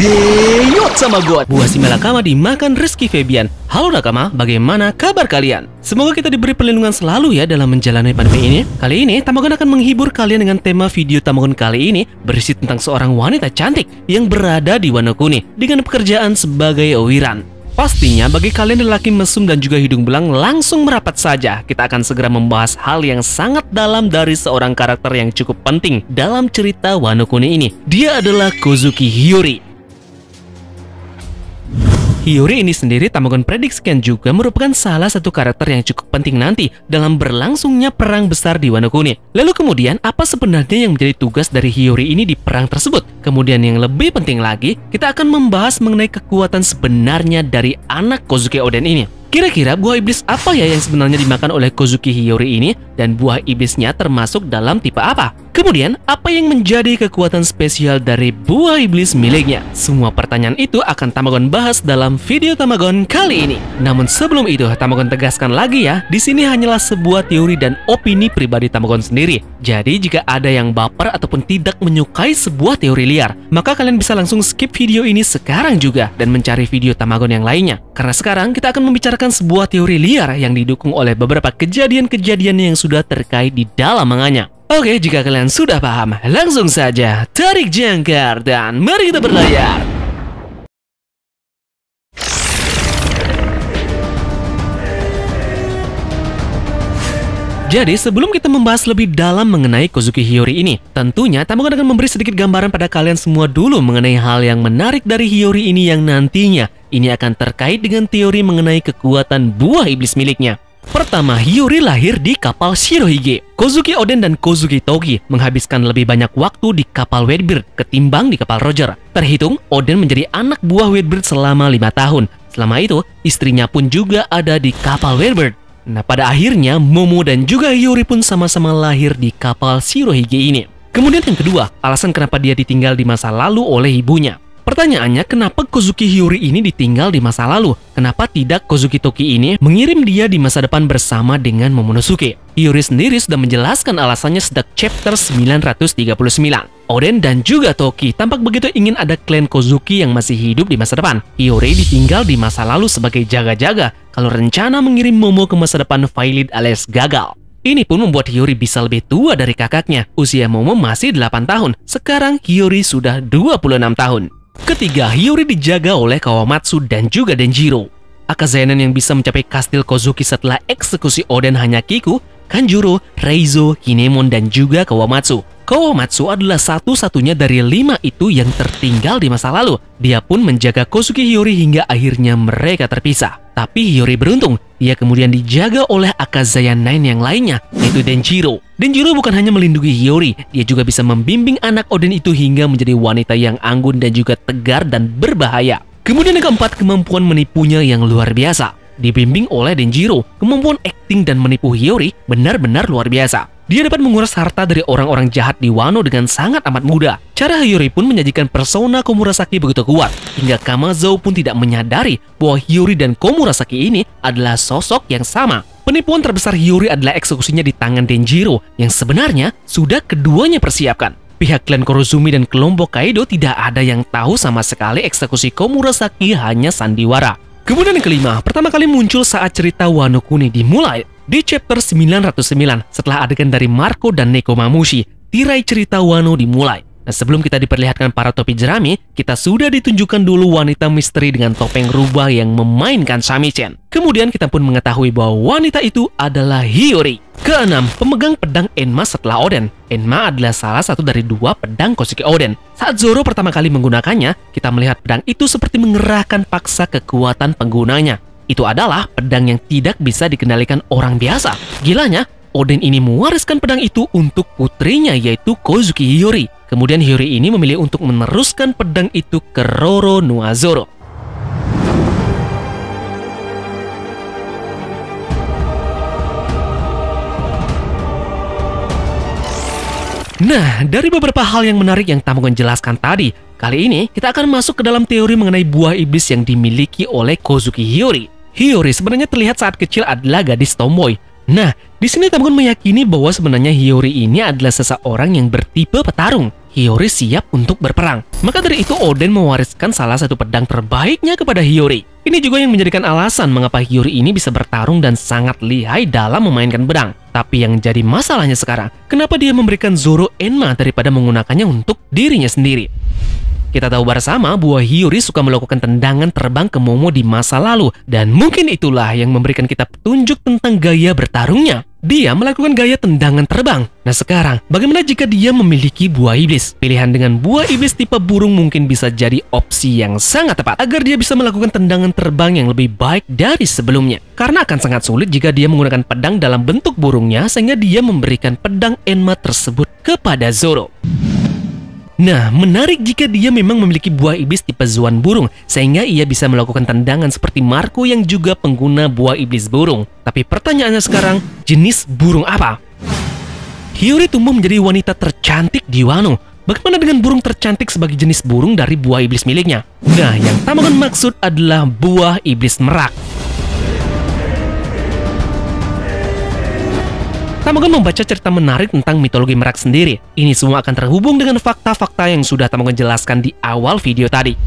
Heyo sama God, buah si Malakama dimakan Rizky Febian. Halo Nakama, bagaimana kabar kalian? Semoga kita diberi perlindungan selalu ya dalam menjalani pandemi ini. Kali ini Tamagon akan menghibur kalian dengan tema video Tamagon kali ini berisi tentang seorang wanita cantik yang berada di Wano Kuni dengan pekerjaan sebagai owiran. Pastinya bagi kalian lelaki mesum dan juga hidung belang langsung merapat saja. Kita akan segera membahas hal yang sangat dalam dari seorang karakter yang cukup penting dalam cerita Wano Kuni ini. Dia adalah Kozuki Hiyori. Hiyori ini sendiri Tamagon prediksikan juga merupakan salah satu karakter yang cukup penting nanti dalam berlangsungnya perang besar di Wano Kuni. Lalu kemudian apa sebenarnya yang menjadi tugas dari Hiyori ini di perang tersebut? Kemudian yang lebih penting lagi, kita akan membahas mengenai kekuatan sebenarnya dari anak Kozuki Oden ini. Kira-kira buah iblis apa ya yang sebenarnya dimakan oleh Kozuki Hiyori ini, dan buah iblisnya termasuk dalam tipe apa? Kemudian, apa yang menjadi kekuatan spesial dari buah iblis miliknya? Semua pertanyaan itu akan Tamagon bahas dalam video Tamagon kali ini. Namun sebelum itu, Tamagon tegaskan lagi ya, di sini hanyalah sebuah teori dan opini pribadi Tamagon sendiri. Jadi jika ada yang baper ataupun tidak menyukai sebuah teori liar, maka kalian bisa langsung skip video ini sekarang juga dan mencari video Tamagon yang lainnya. Karena sekarang kita akan membicarakan sebuah teori liar yang didukung oleh beberapa kejadian-kejadian yang sudah terkait di dalam manganya. Oke, jika kalian sudah paham, langsung saja tarik jangkar dan mari kita berlayar. Jadi sebelum kita membahas lebih dalam mengenai Kozuki Hiyori ini, tentunya Tamagon akan memberi sedikit gambaran pada kalian semua dulu mengenai hal yang menarik dari Hiyori ini yang nantinya ini akan terkait dengan teori mengenai kekuatan buah iblis miliknya. Pertama, Hiyori lahir di kapal Shirohige. Kozuki Oden dan Kozuki Toki menghabiskan lebih banyak waktu di kapal Whitebeard ketimbang di kapal Roger. Terhitung, Oden menjadi anak buah Whitebeard selama 5 tahun. Selama itu, istrinya pun juga ada di kapal Whitebeard. Nah, pada akhirnya, Momo dan juga Hiyori pun sama-sama lahir di kapal Shirohige ini. Kemudian yang kedua, alasan kenapa dia ditinggal di masa lalu oleh ibunya. Pertanyaannya, kenapa Kozuki Hiyori ini ditinggal di masa lalu? Kenapa tidak Kozuki Toki ini mengirim dia di masa depan bersama dengan Momonosuke? Hiyori sendiri sudah menjelaskan alasannya sejak chapter 939. Oden dan juga Toki tampak begitu ingin ada klan Kozuki yang masih hidup di masa depan. Hiyori ditinggal di masa lalu sebagai jaga-jaga kalau rencana mengirim Momo ke masa depan valid alias gagal. Ini pun membuat Hiyori bisa lebih tua dari kakaknya. Usia Momo masih 8 tahun, sekarang Hiyori sudah 26 tahun. Ketiga, Hiyori dijaga oleh Kawamatsu dan juga Denjiro. Akazayanan yang bisa mencapai kastil Kozuki setelah eksekusi Oden hanya Kiku, Kanjuro, Reizo, Kinemon, dan juga Kawamatsu. Kawamatsu adalah satu-satunya dari 5 itu yang tertinggal di masa lalu. Dia pun menjaga Kozuki Hiyori hingga akhirnya mereka terpisah. Tapi Hiyori beruntung, dia kemudian dijaga oleh Akazayanan yang lainnya, yaitu Denjiro. Denjiro bukan hanya melindungi Hiyori, dia juga bisa membimbing anak Oden itu hingga menjadi wanita yang anggun dan juga tegar dan berbahaya. Kemudian yang keempat, kemampuan menipunya yang luar biasa. Dibimbing oleh Denjiro, kemampuan akting dan menipu Hiyori benar-benar luar biasa. Dia dapat menguras harta dari orang-orang jahat di Wano dengan sangat amat mudah. Cara Hiyori pun menyajikan persona Komurasaki begitu kuat, hingga Kamazou pun tidak menyadari bahwa Hiyori dan Komurasaki ini adalah sosok yang sama. Penipuan terbesar Hiyori adalah eksekusinya di tangan Denjiro, yang sebenarnya sudah keduanya persiapkan. Pihak klan Kurozumi dan kelompok Kaido tidak ada yang tahu sama sekali eksekusi Komurasaki hanya sandiwara. Kemudian yang kelima, pertama kali muncul saat cerita Wano Kuni dimulai. Di chapter 909, setelah adegan dari Marco dan Nekomamushi, tirai cerita Wano dimulai. Nah, sebelum kita diperlihatkan para topi jerami, kita sudah ditunjukkan dulu wanita misteri dengan topeng rubah yang memainkan shamisen. Kemudian kita pun mengetahui bahwa wanita itu adalah Hiyori. Keenam, pemegang pedang Enma setelah Oden. Enma adalah salah satu dari 2 pedang Kozuki Oden. Saat Zoro pertama kali menggunakannya, kita melihat pedang itu seperti mengerahkan paksa kekuatan penggunanya. Itu adalah pedang yang tidak bisa dikendalikan orang biasa. Gilanya, Oden ini mewariskan pedang itu untuk putrinya yaitu Kozuki Hiyori. Kemudian Hiyori ini memilih untuk meneruskan pedang itu ke Roro Noa Zoro. Nah, dari beberapa hal yang menarik yang Tamagon jelaskan tadi, kali ini kita akan masuk ke dalam teori mengenai buah iblis yang dimiliki oleh Kozuki Hiyori. Hiyori sebenarnya terlihat saat kecil adalah gadis tomboy. Nah, di sini Tamagon meyakini bahwa sebenarnya Hiyori ini adalah seseorang yang bertipe petarung. Hiyori siap untuk berperang. Maka dari itu Oden mewariskan salah satu pedang terbaiknya kepada Hiyori. Ini juga yang menjadikan alasan mengapa Hiyori ini bisa bertarung dan sangat lihai dalam memainkan pedang. Tapi yang jadi masalahnya sekarang, kenapa dia memberikan Zoro Enma daripada menggunakannya untuk dirinya sendiri? Kita tahu bersama bahwa Hiyori suka melakukan tendangan terbang ke Momo di masa lalu, dan mungkin itulah yang memberikan kita petunjuk tentang gaya bertarungnya. Dia melakukan gaya tendangan terbang. Nah sekarang, bagaimana jika dia memiliki buah iblis? Pilihan dengan buah iblis tipe burung mungkin bisa jadi opsi yang sangat tepat agar dia bisa melakukan tendangan terbang yang lebih baik dari sebelumnya. Karena akan sangat sulit jika dia menggunakan pedang dalam bentuk burungnya sehingga dia memberikan pedang Enma tersebut kepada Zoro. Nah, menarik jika dia memang memiliki buah iblis tipe Zoan burung, sehingga ia bisa melakukan tendangan seperti Marco yang juga pengguna buah iblis burung. Tapi pertanyaannya sekarang, jenis burung apa? Hiyori tumbuh menjadi wanita tercantik di Wano. Bagaimana dengan burung tercantik sebagai jenis burung dari buah iblis miliknya? Nah, yang Tamagon maksud adalah buah iblis merak. Tamagon membaca cerita menarik tentang mitologi merak sendiri. Ini semua akan terhubung dengan fakta-fakta yang sudah Tamagon jelaskan di awal video tadi.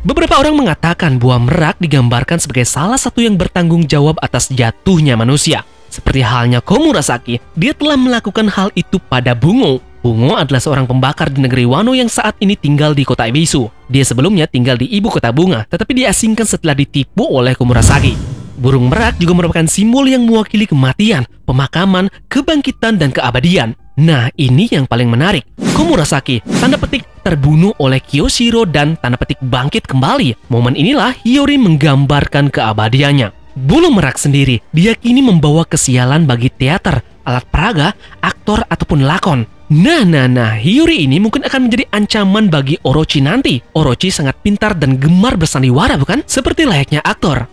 Beberapa orang mengatakan bahwa merak digambarkan sebagai salah satu yang bertanggung jawab atas jatuhnya manusia. Seperti halnya Komurasaki, dia telah melakukan hal itu pada Bungo. Bungo adalah seorang pembakar di negeri Wano yang saat ini tinggal di kota Ebisu. Dia sebelumnya tinggal di ibu kota bunga, tetapi diasingkan setelah ditipu oleh Komurasaki. Burung merak juga merupakan simbol yang mewakili kematian, pemakaman, kebangkitan, dan keabadian. Nah, ini yang paling menarik. Komurasaki, tanda petik, terbunuh oleh Kyoshiro dan tanda petik bangkit kembali. Momen inilah Hiyori menggambarkan keabadiannya. Burung merak sendiri diyakini membawa kesialan bagi teater, alat peraga, aktor, ataupun lakon. Nah, Hiyori ini mungkin akan menjadi ancaman bagi Orochi nanti. Orochi sangat pintar dan gemar bersandiwara, bukan? Seperti layaknya aktor.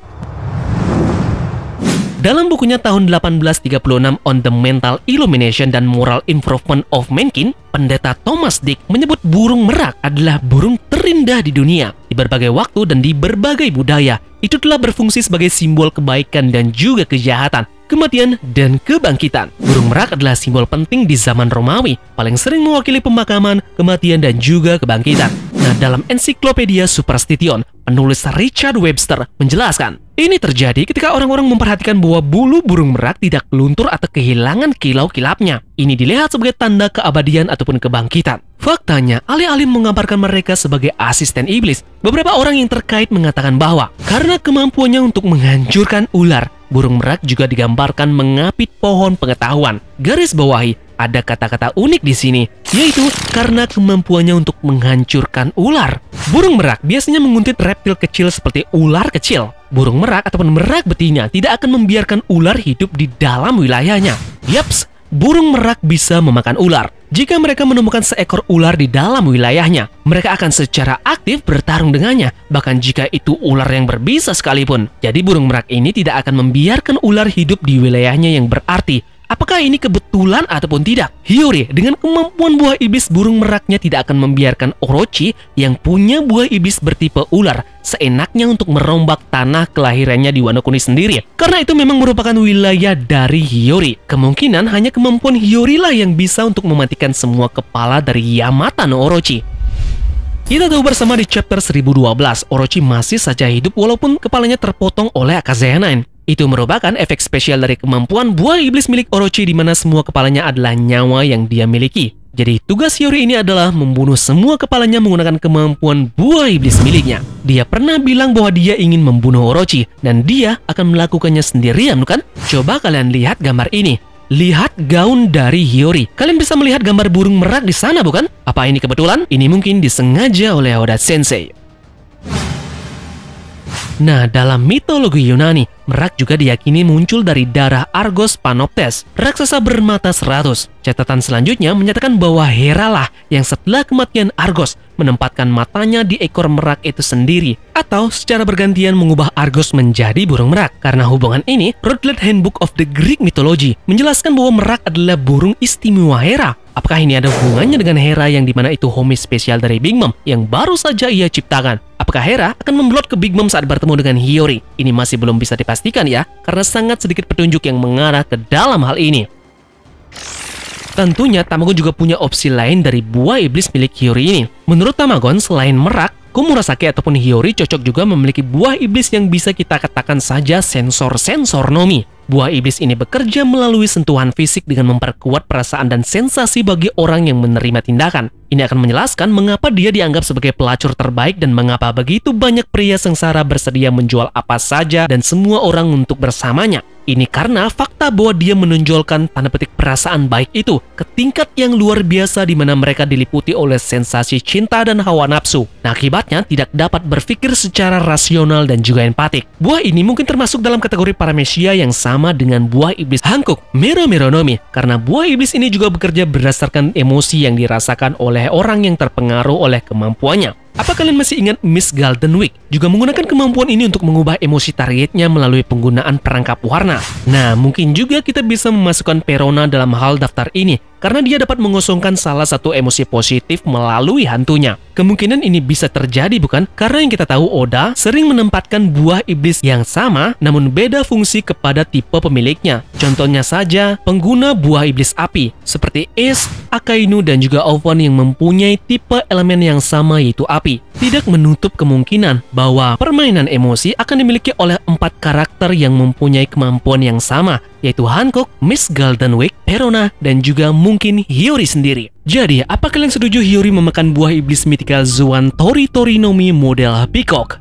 Dalam bukunya tahun 1836 On the Mental Illumination dan Moral Improvement of Mankind, pendeta Thomas Dick menyebut burung merak adalah burung terindah di dunia. Di berbagai waktu dan di berbagai budaya, itu telah berfungsi sebagai simbol kebaikan dan juga kejahatan, kematian dan kebangkitan. Burung merak adalah simbol penting di zaman Romawi, paling sering mewakili pemakaman, kematian, dan juga kebangkitan. Nah, dalam ensiklopedia Superstition, penulis Richard Webster menjelaskan, ini terjadi ketika orang-orang memperhatikan bahwa bulu burung merak tidak luntur atau kehilangan kilau-kilapnya. Ini dilihat sebagai tanda keabadian ataupun kebangkitan. Faktanya, alih-alih menggambarkan mereka sebagai asisten iblis, beberapa orang yang terkait mengatakan bahwa karena kemampuannya untuk menghancurkan ular, burung merak juga digambarkan mengapit pohon pengetahuan. Garis bawahi, ada kata-kata unik di sini, yaitu karena kemampuannya untuk menghancurkan ular. Burung merak biasanya menguntit reptil kecil seperti ular kecil. Burung merak ataupun merak betina tidak akan membiarkan ular hidup di dalam wilayahnya. Yaps, burung merak bisa memakan ular. Jika mereka menemukan seekor ular di dalam wilayahnya, mereka akan secara aktif bertarung dengannya, bahkan jika itu ular yang berbisa sekalipun. Jadi burung merak ini tidak akan membiarkan ular hidup di wilayahnya yang berarti. Apakah ini kebetulan ataupun tidak? Hiyori dengan kemampuan buah iblis burung meraknya tidak akan membiarkan Orochi yang punya buah iblis bertipe ular seenaknya untuk merombak tanah kelahirannya di Wano Kuni sendiri. Karena itu memang merupakan wilayah dari Hiyori. Kemungkinan hanya kemampuan Hiyori lah yang bisa untuk mematikan semua kepala dari Yamata no Orochi. Kita tahu bersama di chapter 1012, Orochi masih saja hidup walaupun kepalanya terpotong oleh Akazaya Nine. Itu merupakan efek spesial dari kemampuan buah iblis milik Orochi di mana semua kepalanya adalah nyawa yang dia miliki. Jadi tugas Hiyori ini adalah membunuh semua kepalanya menggunakan kemampuan buah iblis miliknya. Dia pernah bilang bahwa dia ingin membunuh Orochi dan dia akan melakukannya sendirian, bukan? Coba kalian lihat gambar ini. Lihat gaun dari Hiyori. Kalian bisa melihat gambar burung merak di sana, bukan? Apa ini kebetulan? Ini mungkin disengaja oleh Oda Sensei. Nah, dalam mitologi Yunani, merak juga diyakini muncul dari darah Argos Panoptes, raksasa bermata 100. Catatan selanjutnya menyatakan bahwa Hera lah yang setelah kematian Argos menempatkan matanya di ekor merak itu sendiri, atau secara bergantian mengubah Argos menjadi burung merak. Karena hubungan ini, Routledge Handbook of the Greek Mythology menjelaskan bahwa merak adalah burung istimewa Hera. Apakah ini ada hubungannya dengan Hera yang dimana itu homie spesial dari Big Mom yang baru saja ia ciptakan? Apakah Hera akan memblot ke Big Mom saat bertemu dengan Hiyori? Ini masih belum bisa dipastikan ya, karena sangat sedikit petunjuk yang mengarah ke dalam hal ini. Tentunya Tamagon juga punya opsi lain dari buah iblis milik Hiyori ini. Menurut Tamagon, selain merak, Komurasaki ataupun Hiyori cocok juga memiliki buah iblis yang bisa kita katakan saja sensor-sensor Nomi. Buah iblis ini bekerja melalui sentuhan fisik dengan memperkuat perasaan dan sensasi bagi orang yang menerima tindakan. Ini akan menjelaskan mengapa dia dianggap sebagai pelacur terbaik dan mengapa begitu banyak pria sengsara bersedia menjual apa saja dan semua orang untuk bersamanya. Ini karena fakta bahwa dia menonjolkan tanda petik perasaan baik itu ke tingkat yang luar biasa di mana mereka diliputi oleh sensasi cinta dan hawa nafsu. Nah, akibatnya tidak dapat berpikir secara rasional dan juga empatik. Buah ini mungkin termasuk dalam kategori paramecia yang sama dengan buah iblis Hankook, Meromeronomi, karena buah iblis ini juga bekerja berdasarkan emosi yang dirasakan oleh orang yang terpengaruh oleh kemampuannya. Apa kalian masih ingat Miss Golden Week juga menggunakan kemampuan ini untuk mengubah emosi targetnya melalui penggunaan perangkap warna? Nah, mungkin juga kita bisa memasukkan Perona dalam hal daftar ini, karena dia dapat mengosongkan salah satu emosi positif melalui hantunya. Kemungkinan ini bisa terjadi bukan? Karena yang kita tahu Oda sering menempatkan buah iblis yang sama namun beda fungsi kepada tipe pemiliknya. Contohnya saja pengguna buah iblis api seperti Ace, Akainu, dan juga Oven yang mempunyai tipe elemen yang sama yaitu api. Tidak menutup kemungkinan bahwa permainan emosi akan dimiliki oleh 4 karakter yang mempunyai kemampuan yang sama, yaitu Hancock, Miss Golden Week, Perona, dan juga mungkin Hiyori sendiri. Jadi, apa kalian setuju Hiyori memakan buah iblis mitikal Zoan Tori Tori Nomi model Peacock?